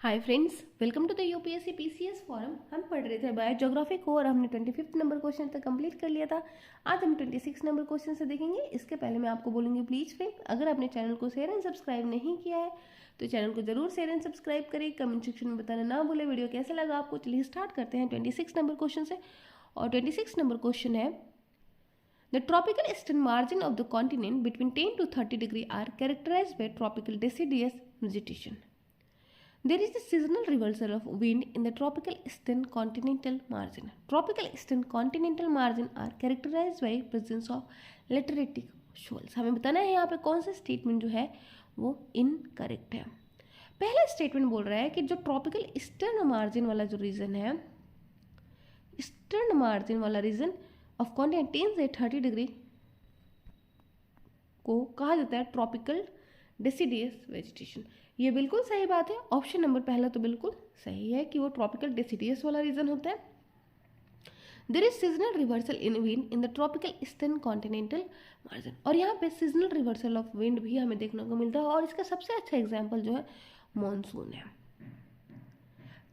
Hi friends, welcome to the UPSC PCS forum. हम पढ़ रहे थे बायोज्योग्राफी को और हमने 25 नंबर क्वेश्चन तक कंप्लीट कर लिया था। आज हम 26 नंबर क्वेश्चन से देखेंगे। इसके पहले मैं आपको बोलूँगी, प्लीज़ फ्रेंड, अगर आपने चैनल को शेयर एंड सब्सक्राइब नहीं किया है तो चैनल को जरूर शेयर एंड सब्सक्राइब करें। कमेंट सेक्शन में बताना ना भूले वीडियो कैसा लगा आपको। चलिए स्टार्ट करते हैं 26 नंबर क्वेश्चन से। और 26 नंबर क्वेश्चन है, The tropical eastern margin of the continent between 10 to 30 degree are characterized by tropical deciduous vegetation. There is a seasonal reversal of wind in the tropical eastern continental margin. Tropical eastern continental margin are characterized by presence of lateritic shoals. हमें बताना है यहाँ पे कौन सा statement जो है वो इनकरेक्ट है। पहला स्टेटमेंट बोल रहा है कि जो ट्रॉपिकल ईस्टर्न मार्जिन वाला जो रीजन है, ईस्टर्न मार्जिन वाला रीजन ऑफ कॉन्टिनेंट 10 से 30 डिग्री को कहा जाता है ट्रॉपिकल डेसिडियस वेजिटेशन। ये बिल्कुल सही बात है। ऑप्शन नंबर पहला तो बिल्कुल सही है कि वो ट्रॉपिकल डेसिडियस वाला रीजन होता है। There is seasonal reversal in wind in the tropical eastern continental margin. और यहाँ पे सीजनल रिवर्सल ऑफ विंड भी हमें देखने को मिलता है और इसका सबसे अच्छा एग्जाम्पल जो है मॉनसून है।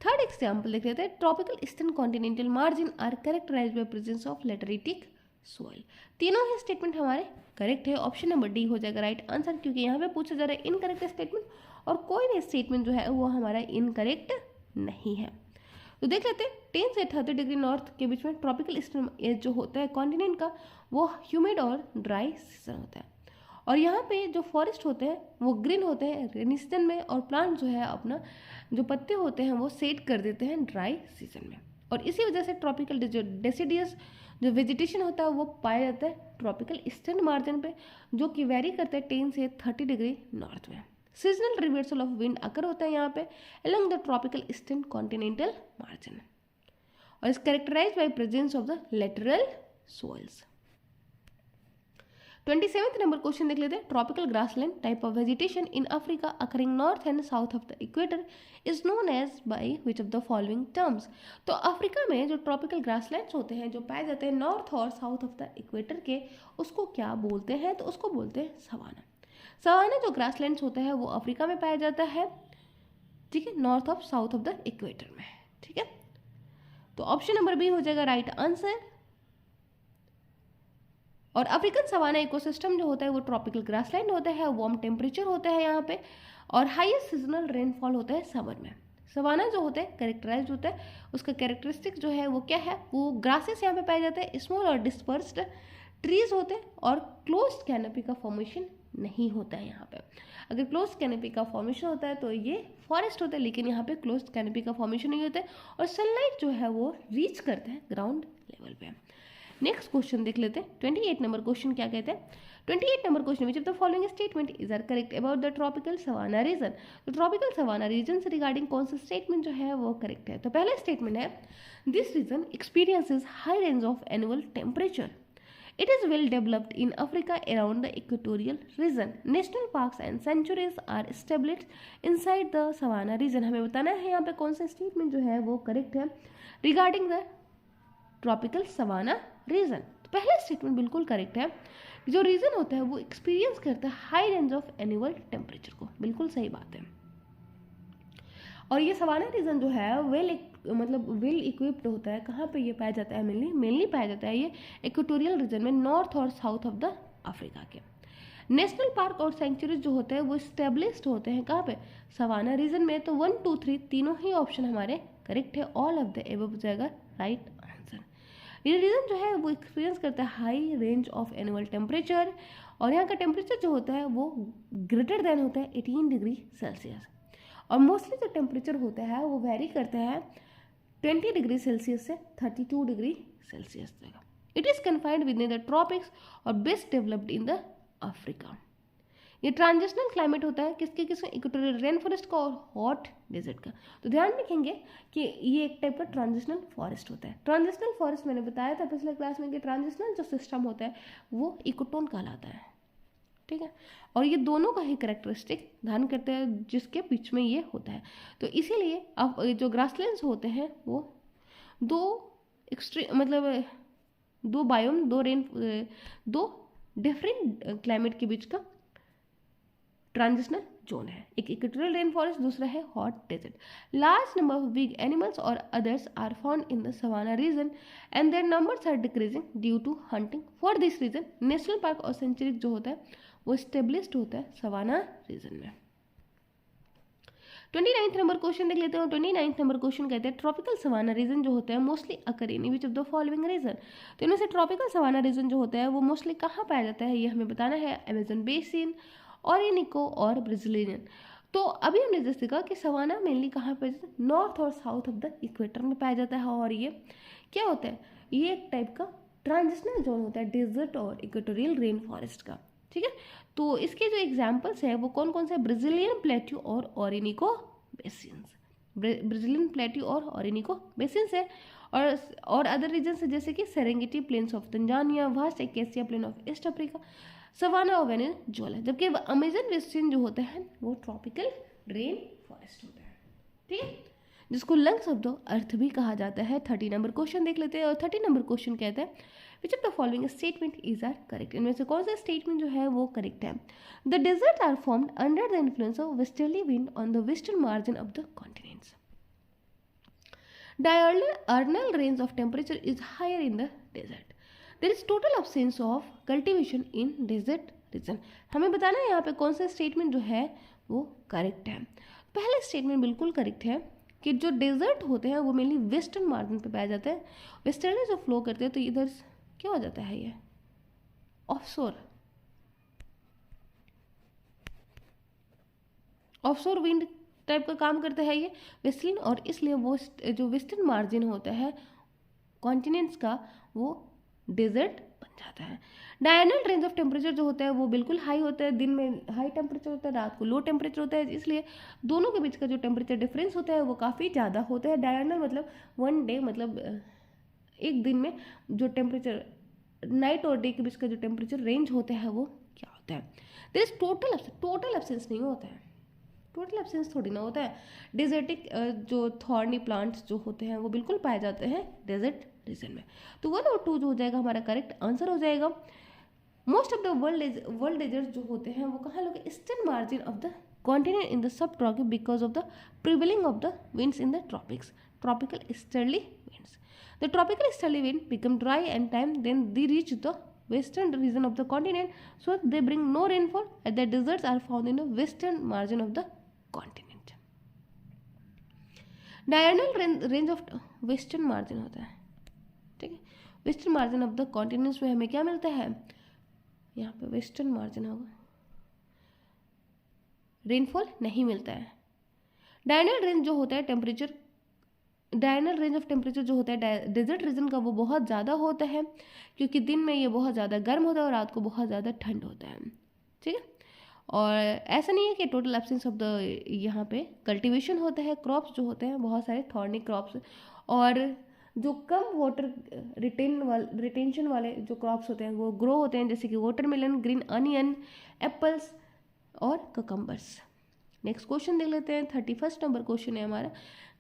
थर्ड एग्जाम्पल देख लेते हैं। Tropical eastern continental margin are characterized by presence of lateritic soil. तीनों ही स्टेटमेंट हमारे करेक्ट है। ऑप्शन नंबर डी हो जाएगा राइट आंसर, क्योंकि यहाँ पे पूछा जा रहा है इनकरेक्ट स्टेटमेंट और कोई भी स्टेटमेंट जो है वो हमारा इनकरेक्ट नहीं है। तो देख लेते हैं 10 से 30 डिग्री नॉर्थ के बीच में ट्रॉपिकल ईस्टर्न जो होता है कॉन्टिनेंट का, वो ह्यूमिड और ड्राई सीजन होता है। और यहाँ पे जो फॉरेस्ट होते हैं वो ग्रीन होते हैं रेनी सीजन में, और प्लांट जो है अपना जो पत्ते होते हैं वो सेट कर देते हैं ड्राई सीजन में। और इसी वजह से ट्रॉपिकल डेसिडियस जो वेजिटेशन होता है वो पाया जाता है ट्रॉपिकल ईस्टर्न मार्जिन पे, जो कि वेरी करता है 10 से 30 डिग्री नॉर्थ में। Seasonal reversal of wind occur होता है यहाँ पे along the tropical eastern continental margin और is characterized by presence of the lateral soils. 27th number question देख लेते हैं। Tropical grassland type of vegetation in Africa occurring north and south of the equator is known as by which of the following terms. तो Africa में जो tropical grasslands होते हैं जो पाए जाते हैं नॉर्थ और साउथ ऑफ द इक्वेटर के, उसको क्या बोलते हैं? तो उसको बोलते हैं सवाना। सवाना जो ग्रासलैंड्स होता है वो अफ्रीका में पाया जाता है, ठीक है, north of south of the equator में, ठीक है। तो ऑप्शन नंबर बी हो जाएगा राइट आंसर। और अफ्रीकन सवाना इकोसिस्टम जो होता है वो ट्रॉपिकल ग्रासलैंड होता है, वार्म टेम्परेचर होता है यहाँ पे, और हाईएस्ट सीजनल रेनफॉल होता है समर में। सवाना जो होता है कैरेक्टराइज होता है, उसका कैरेक्टरिस्टिक जो है वो क्या है? वो ग्रासेस यहाँ पे पाए जाते हैं, स्मॉल और डिस्पर्स्ड ट्रीज होते हैं, और क्लोज्ड कैनोपी का फॉर्मेशन नहीं होता है यहाँ पे। अगर क्लोज्ड कैनोपी का फॉर्मेशन होता है तो ये फॉरेस्ट होता है, लेकिन यहाँ पे क्लोज्ड कैनोपी का फॉर्मेशन नहीं होता है, और सनलाइट जो है वो रीच करते हैं ग्राउंड लेवल पे। नेक्स्ट क्वेश्चन देख लेते हैं। 28 नंबर क्वेश्चन क्या कहते हैं? 28 number question, which of the following statement is are correct about the tropical savanna region. तो ट्रॉपिकल सवाना रीजन से रिगार्डिंग कौन सा स्टेटमेंट जो है वो करेक्ट है? तो पहला स्टेटमेंट है, this region experiences high range of annual temperature. It is well developed in Africa around the equatorial region. National parks and sanctuaries are established inside the savanna region. हमें बताना है यहाँ पे कौन सा स्टेटमेंट जो है वो करेक्ट है regarding the tropical savanna region. तो पहला स्टेटमेंट बिल्कुल करेक्ट है। जो रीजन होता है वो एक्सपीरियंस करता है high range of annual temperature को, बिल्कुल सही बात है। और ये सवाना रीजन जो है वेल इक्विप्ड होता है। कहाँ पे ये पाया जाता है? मेनली पाया जाता है ये इक्वेटोरियल रीजन में, नॉर्थ और साउथ ऑफ द अफ्रीका के। नेशनल पार्क और सेंचुरीज जो होते हैं वो स्टेब्लिश्ड होते हैं कहाँ पे? सवाना रीजन में। तो 1, 2, 3 तीनों ही ऑप्शन हमारे करेक्ट है। ऑल ऑफ द एबव हो जाएगा राइट आंसर। ये रीजन जो है वो एक्सपीरियंस करता है high range of annual temperature, और यहाँ का टेम्परेचर जो होता है वो ग्रेटर देन होता है 18 डिग्री सेल्सियस। और मोस्टली जो टेम्परेचर होता है वो वेरी करता है 20 डिग्री सेल्सियस से 32 डिग्री सेल्सियस तक। It is confined with in the tropics और best developed in the Africa. ये ट्रांजिशनल क्लाइमेट होता है किसके? इक्वेटोरियल रेन फॉरेस्ट का और हॉट डेजर्ट का। तो ध्यान रखेंगे कि ये एक टाइप का ट्रांजिशनल फॉरेस्ट होता है। ट्रांजिशनल फॉरेस्ट मैंने बताया था पिछले क्लास में कि ट्रांजिशनल जो सिस्टम होता है वो इकोटोन कहलाता है, ठीक है। और ये दोनों का ही कैरेक्टरिस्टिक ध्यान करते हैं जिसके बीच में ये होता है। तो इसीलिए अब जो ग्रासलैंड्स होते हैं वो दो बायोम, दो डिफरेंट क्लाइमेट के बीच का ट्रांजिशनल जोन है, एक इक्वेटोरियल रेन फॉरेस्ट, दूसरा है hot desert. Large number of big animals और others are found in the savanna region and their numbers are decreasing due to hunting. For this reason national park और sanctuary जो होता है वो established होता है सवाना रीजन में. 29th number question देख लेते हैं. 29th नंबर क्वेश्चन कहते हैं ट्रॉपिकल सवाना रीजन जो होता है mostly occur in which of the following region. तो इनमें से ट्रॉपिकल सवाना रीजन जो होता है वो मोस्टली कहाँ पाया जाता है ये हमें बताना है. अमेजन बेसिन, ऑरिनिको और ब्राजीलियन. तो अभी हमने जैसे देखा कि सवाना मेनली कहाँ पे नॉर्थ और साउथ ऑफ द इक्वेटर में पाया जाता है. और ये क्या होता है, ये एक टाइप का ट्रांजिशनल जोन होता है डेजर्ट और इक्वेटोरियल रेन फॉरेस्ट का. ठीक है, तो इसके जो एग्जाम्पल्स है वो कौन कौन से, ब्राजीलियन प्लेट्यू और ऑरिनिको बेसिन्स. ब्राजीलियन प्लेट्यू और ऑरिनिको बेसिन्स है. और अदर रीजन है जैसे कि Serengeti plains of Tanzania, vast acacia plain of East Africa, savanna और वेनेजुएला. जबकि अमेजन बेसिन जो होता है वो ट्रॉपिकल रेन फॉरेस्ट होता है. ठीक है, जिसको लंग्स ऑफ द अर्थ भी कहा जाता है. 30 नंबर क्वेश्चन देख लेते हैं. और 30 नंबर क्वेश्चन कहता है which of the following statement is are correct. इनमें से कौन सा स्टेटमेंट जो है वो करेक्ट है. The desert are formed under the influence of westerly wind on the western margin of the continents. Diurnal range of temperature is higher in the desert. There is total absence of cultivation in desert region. हमें बताना है यहाँ पे कौन सा statement जो है वो करेक्ट है. पहला स्टेटमेंट बिल्कुल करेक्ट है कि जो डेजर्ट होते हैं वो मेनली वेस्टर्न मार्जिन पे पाया जाता है. वेस्टर्नली जो फ्लो करते हैं तो इधर क्या हो जाता है, ये ऑफशोर विंड टाइप का काम करता है ये वेस्टर्न, और इसलिए वो जो वेस्टर्न मार्जिन होता है कॉन्टिनेंट्स का वो डेजर्ट बन जाता है. डायरनल रेंज ऑफ टेम्परेचर जो होता है वो बिल्कुल हाई होता है. दिन में हाई टेम्परेचर होता है, रात को लो टेम्परेचर होता है, इसलिए दोनों के बीच का जो टेम्परेचर डिफरेंस होता है वो काफ़ी ज़्यादा होता है. डायरनल मतलब वन डे, मतलब एक दिन में जो टेम्परेचर नाइट और डे के बीच का जो टेम्परेचर रेंज होता है वो क्या होता है. देयर इज टोटल एब्सेंस नहीं होता है, टोटल एब्सेंस थोड़ी ना होता है. डेजर्टिक जो थॉर्नी प्लांट्स जो होते हैं वो बिल्कुल पाए जाते हैं डेजर्ट रीजन में. तो 1 और 2 जो हो जाएगा हमारा करेक्ट आंसर हो जाएगा. Most of the world desert जो होते हैं वो कहाँ लोग, eastern margin of the continent in the subtropic because of the prevailing of the winds in the tropics. Tropical easterly winds. The tropical easterly wind become dry and time then they reach the western region of the continent, so they bring no rainfall and the deserts are found in the western margin of the continent. Diurnal range of western margin होता है. ठीक है, western margin of the continents में हमें क्या मिलता है, यहाँ पे वेस्टर्न मार्जिन होगा, रेनफॉल नहीं मिलता है. डायरनल रेंज जो होता है temperature, diurnal range of temperature जो होता है डेजर्ट रीजन का वो बहुत ज़्यादा होता है क्योंकि दिन में ये बहुत ज़्यादा गर्म होता है और रात को बहुत ज़्यादा ठंड होता है. ठीक है, और ऐसा नहीं है कि टोटल एब्सेंस ऑफ द यहाँ पे कल्टीवेशन होता है. क्रॉप्स जो होते हैं बहुत सारे थॉर्निक क्रॉप्स, और जो कम वाटर रिटेंशन वाले जो क्रॉप्स होते हैं वो ग्रो होते हैं, जैसे कि वाटरमेलन, ग्रीन अनियन, एप्पल्स और ककम्बर्स. नेक्स्ट क्वेश्चन देख लेते हैं. 31st नंबर क्वेश्चन है हमारा.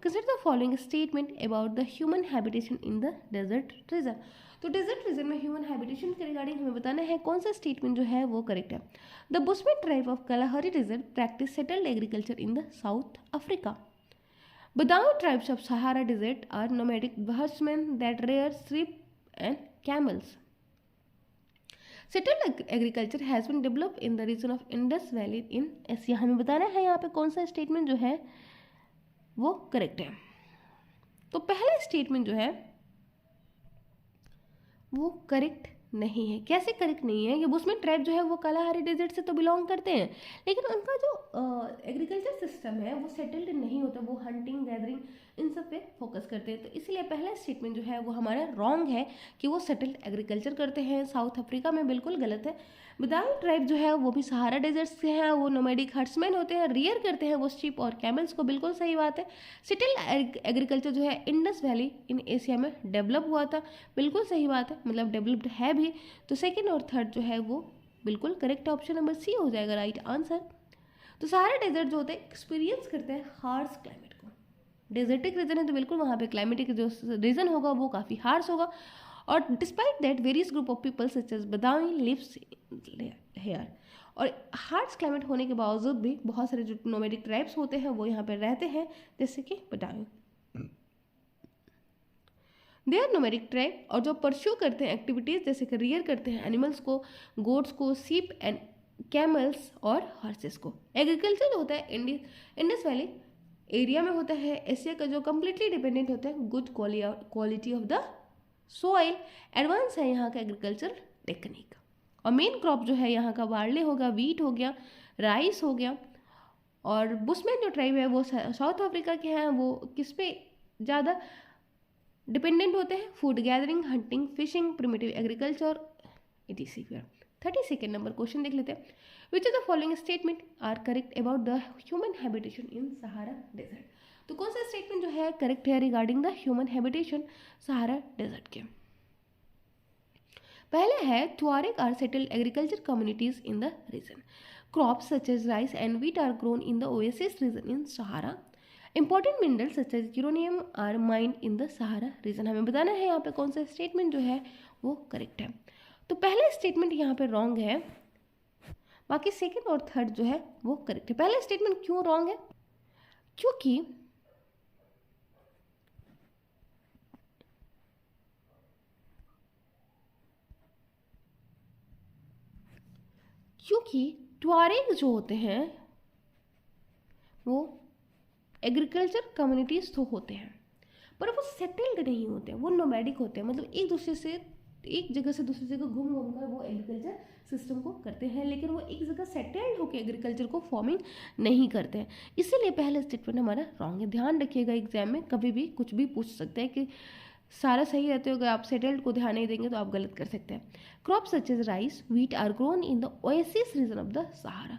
Consider the following statement about the human habitation in the desert region. तो डेजर्ट रीजन में ह्यूमन हैबिटेशन के रिगार्डिंग हमें बताना है कौन सा स्टेटमेंट जो है वो करेक्ट है. The bushman tribe of Kalahari desert practice settled agriculture in the south Africa. Badawi tribes of Sahara Desert are nomadic herdsmen that rear sheep and camels. Settled agriculture has been developed in the region of Indus Valley in Asia. हमें बताना है यहाँ पे कौन सा statement जो है वो करेक्ट है. तो पहला स्टेटमेंट जो है वो करेक्ट नहीं है. कैसे करेक्ट नहीं है, ये बुशमैन ट्राइब जो है वो कालाहारी डेजर्ट से तो बिलोंग करते हैं, लेकिन उनका जो एग्रीकल्चर सिस्टम है वो सेटल्ड नहीं होता, वो हंटिंग गैदरिंग इन सब पे फोकस करते हैं. तो इसलिए पहला स्टेटमेंट जो है वो हमारा रॉन्ग है कि वो सेटल्ड एग्रीकल्चर करते हैं साउथ अफ्रीका में, बिल्कुल गलत है. बदावी ट्राइब जो है वो भी सहारा डेजर्ट से हैं, वो नोमैडिक हर्ट्समैन होते हैं, रियर करते हैं वो शीप और कैमल्स को, बिल्कुल सही बात है. सेटल्ड एग्रीकल्चर जो है इंडस वैली इन एशिया में डेवलप हुआ था, बिल्कुल सही बात है, मतलब डेवलप्ड है भी. तो सेकेंड और थर्ड जो है वो बिल्कुल करेक्ट, ऑप्शन नंबर सी हो जाएगा राइट आंसर. तो सहारा डेजर्ट जो होते हैं एक्सपीरियंस करते हैं हार्श क्लाइमेट को. डेजर्टिक रीजन है तो बिल्कुल वहाँ पे क्लाइमेटिक जो रीजन होगा वो काफ़ी हार्श होगा. और despite that various group of people such as Badawi lives here. और हार्श क्लाइमेट होने के बावजूद भी बहुत सारे जो नोमैडिक ट्राइब्स होते हैं वो यहाँ पे रहते हैं, जैसे कि बताएं दे आर नोमैडिक ट्राइब, और जो परस्यू करते हैं एक्टिविटीज़ जैसे कि रियर करते हैं एनिमल्स को, गोट्स को, सीप एंड कैमल्स और हॉर्सेस को। एग्रीकल्चर जो होता है इंडस वैली एरिया में होता है, एशिया का जो कम्प्लीटली डिपेंडेंट होता है good quality of the soil, advance है यहाँ का एग्रीकल्चर टेक्निक। और मेन क्रॉप जो है यहाँ का बार्ले होगा, वीट हो गया, राइस हो गया। और बुशमैन जो ट्राइब है वो साउथ अफ्रीका के हैं, वो किस पे ज़्यादा डिपेंडेंट होते हैं, food gathering, hunting, fishing, primitive agriculture etc। 32nd number question देख लेते हैं। Which of the following statement are correct about the human habitation in Sahara desert. तो कौन सा स्टेटमेंट जो है करेक्ट है regarding the human habitation Sahara desert के। पहले है Tuareg are settled agriculture communities in the region, crops such as rice and wheat are grown in the oasis region in Sahara, important minerals such as uranium are mined in the Sahara region. हमें बताना है यहाँ पे कौन सा statement जो है वो करेक्ट है। तो पहला स्टेटमेंट यहाँ पे रॉन्ग है, बाकी सेकंड और थर्ड जो है वो करेक्ट है। पहला स्टेटमेंट क्यों रॉन्ग है, क्योंकि ट्वारेग जो होते हैं वो एग्रीकल्चर कम्युनिटीज तो होते हैं पर वो सेटल्ड नहीं होते हैं, वो नोमैडिक होते हैं, मतलब एक जगह से दूसरी जगह घूम घूम कर वो एग्रीकल्चर सिस्टम को करते हैं, लेकिन वो एक जगह सेटल्ड होकर एग्रीकल्चर को फॉर्मिंग नहीं करते हैं। इसीलिए पहला स्टेटमेंट हमारा रॉन्ग है। ध्यान रखिएगा, एग्जाम में कभी भी कुछ भी पूछ सकते हैं कि सारा सही रहते हो, अगर आप सेटल्ड को ध्यान नहीं देंगे तो आप गलत कर सकते हैं। Crop such as rice wheat are grown in the oasis region of the Sahara.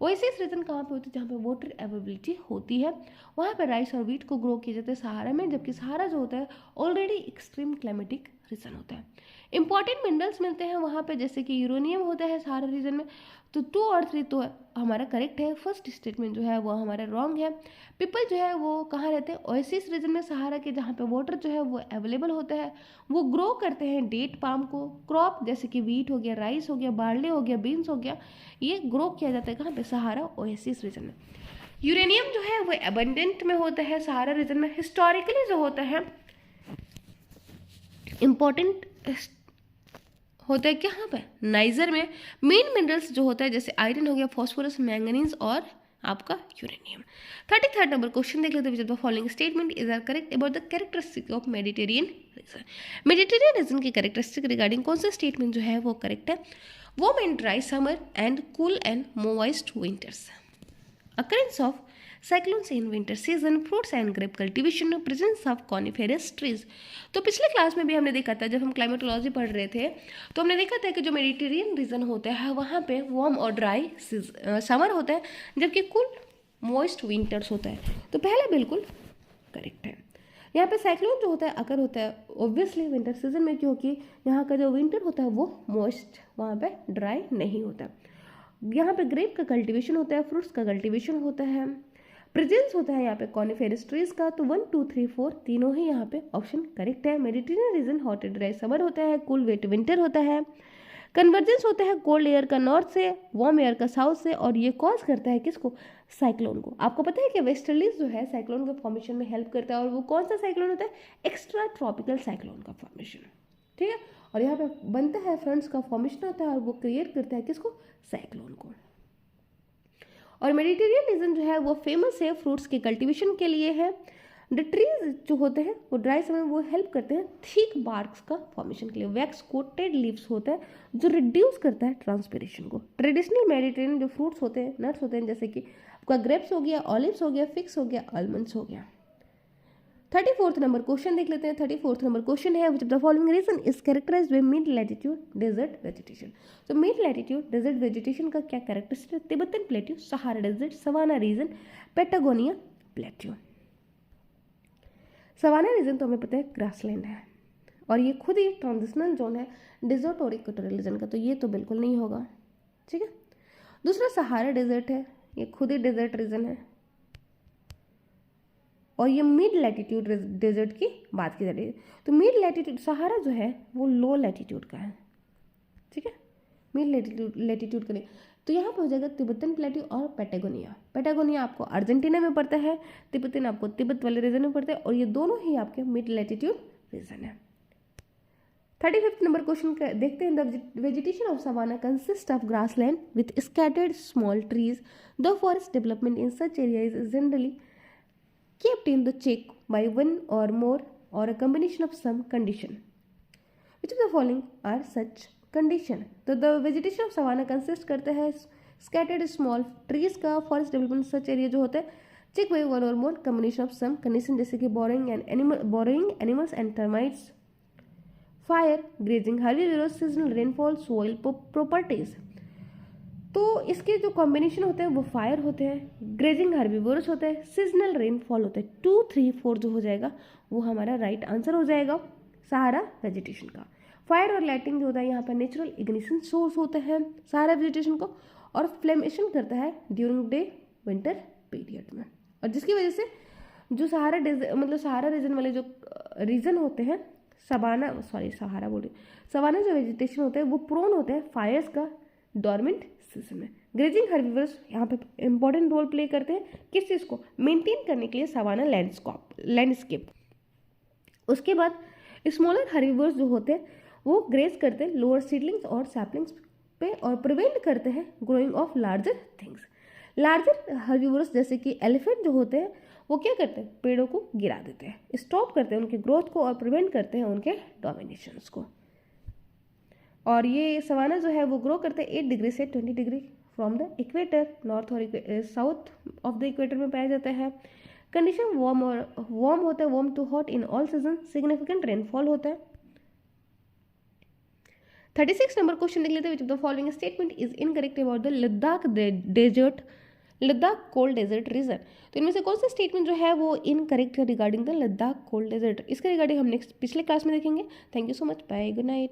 Oasis region कहाँ पे होती है, जहाँ पे वाटर अवेलेबिलिटी होती है, वहाँ पे राइस और वीट को ग्रो किए जाते हैं सहारा में, जबकि सहारा जो होता है ऑलरेडी एक्सट्रीम क्लाइमेटिक रीजन होता है। इंपॉर्टेंट मिनरल्स मिलते हैं वहाँ पे, जैसे कि यूरेनियम होता है सहारा रीजन में। तो 2 और 3 तो हमारा करेक्ट है, फर्स्ट स्टेटमेंट जो है वो हमारा रॉन्ग है। पीपल जो है वो कहाँ रहते हैं, ओएसिस रीजन में सहारा के, जहाँ पे वाटर जो है वो अवेलेबल होता है, वो ग्रो करते हैं डेट पाम को। क्रॉप जैसे कि वीट हो गया, राइस हो गया, बार्ले हो गया, बीन्स हो गया, ये ग्रो किया जाता है कहाँ पे, सहारा ओएसिस रीजन में। यूरेनियम जो है वो एबंडेंट में होता है सहारा रीजन में। हिस्टोरिकली जो होता है इंपॉर्टेंट होता है कहाँ पे, नाइजर में। मेन मिनरल्स जो होता है जैसे आयरन हो गया, फास्फोरस, मैंगनीज और आपका यूरेनियम। 33rd नंबर क्वेश्चन देख लेते हैं। Which of the following statement is are correct about the characteristic of Mediterranean region. Mediterranean region की कैरेक्टरिस्टिक रिगार्डिंग कौन सा स्टेटमेंट जो है वो करेक्ट है। Warm and dry summer and cool and moist winters, occurrence of cyclones in winter season, fruits and grape cultivation, presence of coniferous trees। तो पिछले class में भी हमने देखा था, जब हम क्लाइमेटोलॉजी पढ़ रहे थे तो हमने देखा था कि जो मेडिटेरियन रीजन होता है वहाँ पे वार्म और ड्राई समर होता है, जबकि कूल मॉइस्ट विंटर्स होता है। तो पहला बिल्कुल करेक्ट है। यहाँ पे साइक्लोन जो होता है अकर होता है ऑब्वियसली विंटर सीजन में, क्योंकि यहाँ का जो विंटर होता है वो मॉइस्ट, वहाँ पे ड्राई नहीं होता। यहाँ पे ग्रेप का कल्टीवेशन होता है, फ्रूट्स का कल्टीवेशन होता है, प्रेजेंस होता है यहाँ पे कॉनिफेरस ट्रीज का। तो 1 2 3 4 तीनों ही यहाँ पे ऑप्शन करेक्ट है। Mediterranean reason hot and dry summer होता है, कूल वेट विंटर होता है, कन्वर्जेंस होता है कोल्ड एयर का नॉर्थ से, वार्म एयर का साउथ से, और ये कॉज करता है किसको, साइक्लोन को। आपको पता है कि वेस्टर्लीज जो है साइक्लोन के फॉर्मेशन में हेल्प करता है, और वो कौन सा साइक्लोन होता है, एक्स्ट्रा ट्रॉपिकल साइक्लोन का फॉर्मेशन, ठीक है। और यहाँ पे बनता है फ्रंट्स का फॉर्मेशन होता है, और वो क्रिएट करता है किसको, साइक्लोन को। और मेडिटेरियन रीजन जो है वो फेमस है फ्रूट्स के कल्टीवेशन के लिए है। द ट्रीज जो होते हैं वो ड्राई समय वो हेल्प करते हैं थिक बार्क्स का फॉर्मेशन के लिए। वैक्स कोटेड लीव्स होता है जो रिड्यूस करता है ट्रांसपिरेशन को। ट्रेडिशनल मेडिटेरियन जो फ्रूट्स होते हैं, नट्स होते हैं, जैसे कि आपका ग्रेप्स हो गया, ऑलिव्स हो गया, फिक्स हो गया, आलमंड्स हो गया। 34th नंबर क्वेश्चन देख लेते हैं। 34th नंबर क्वेश्चन है, which of the following region is characterized by mid latitude desert vegetation. तो मिड लैटिट्यूड डेजर्ट वेजिटेशन का क्या कैरेक्टरिस्टिक है, Tibetan plateau, Sahara desert, savanna region, Patagonia plateau. Savanna region तो हमें पता है ग्रासलैंड है, और ये खुद ही ट्रांजिशनल जोन है डेजर्ट और इक्वेटोरियल रीजन का, तो ये तो बिल्कुल नहीं होगा, ठीक है। दूसरा सहारा डेजर्ट है, ये खुद ही डेजर्ट रीजन है, और ये मिड लैटिट्यूड डेजर्ट की बात की जा रही है। तो मिड लैटिट्यूड सहारा जो है वो लो लैटिट्यूड का है, ठीक है, मिड लैटिट्यूड का नहीं। तो यहाँ पे हो जाएगा तिब्बतन प्लेट्यू और पैटागोनिया। पैटागोनिया आपको अर्जेंटीना में पड़ता है, तिब्बतन आपको तिब्बत वाले रीजन में पड़ता है, और ये दोनों ही आपके मिड लैटिट्यूड रीजन है। 35th नंबर क्वेश्चन देखते हैं। The vegetation of savanna consist of grassland with scattered small trees. The forest development in such area is generally kept in the check by one or more or a combination of some condition. Which of the following are such condition? तो the vegetation of savanna consist करते हैं scattered small trees का, forest development such area जो होता है check by one or more combination of some condition, जैसे कि borrowing animals and termites, fire, grazing, herbivorous, seasonal rainfall, soil properties। तो इसके जो कॉम्बिनेशन होते हैं वो फायर होते हैं, ग्रेजिंग हर्बीवोरस होते हैं, सीजनल रेनफॉल होता है। 2, 3, 4 जो हो जाएगा वो हमारा राइट आंसर हो जाएगा सहारा वेजिटेशन का। फायर और लाइटिंग जो होता है यहाँ पर नेचुरल इग्निशन सोर्स होते हैं सहारा वेजिटेशन को, और फ्लेमेशन करता है ड्यूरिंग डे विंटर पीरियड में, और जिसकी वजह से जो सहारा रीजन वाले जो रीजन होते हैं सवाना जो वेजिटेशन होते हैं वो प्रोन होते हैं फायर्स का डॉर्मेंट सीजन में। ग्रेजिंग हर्बीवर्स यहाँ पे इंपॉर्टेंट रोल प्ले करते हैं किस चीज़ को मेंटेन करने के लिए, सवाना लैंडस्केप। उसके बाद स्मॉलर हर्बीवर्स जो होते हैं वो ग्रेज करते हैं लोअर सीडलिंग्स और सैपलिंग्स पे और प्रिवेंट करते हैं growing of larger things. Larger herbivores जैसे कि एलिफेंट जो होते हैं वो क्या करते हैं, पेड़ों को गिरा देते हैं, स्टॉप करते हैं उनके ग्रोथ को और प्रिवेंट करते हैं उनके डोमिनेशंस को। और ये सवाना जो है वो ग्रो करते हैं 8 डिग्री से 20 degree from the equator, north और साउथ ऑफ द इक्वेटर में पाया जाता है। कंडीशन वार्म होता है, warm to hot in all season, significant rainfall होता है। 36 नंबर क्वेश्चन देख लेते हैं। Which of the following statement is incorrect about the Ladakh cold desert region. तो इनमें से कौन सा स्टेटमेंट जो है वो इनकरेक्ट है regarding the Ladakh cold desert, इसके रिगार्डिंग हम नेक्स्ट पिछले क्लास में देखेंगे। Thank you so much, bye, good night.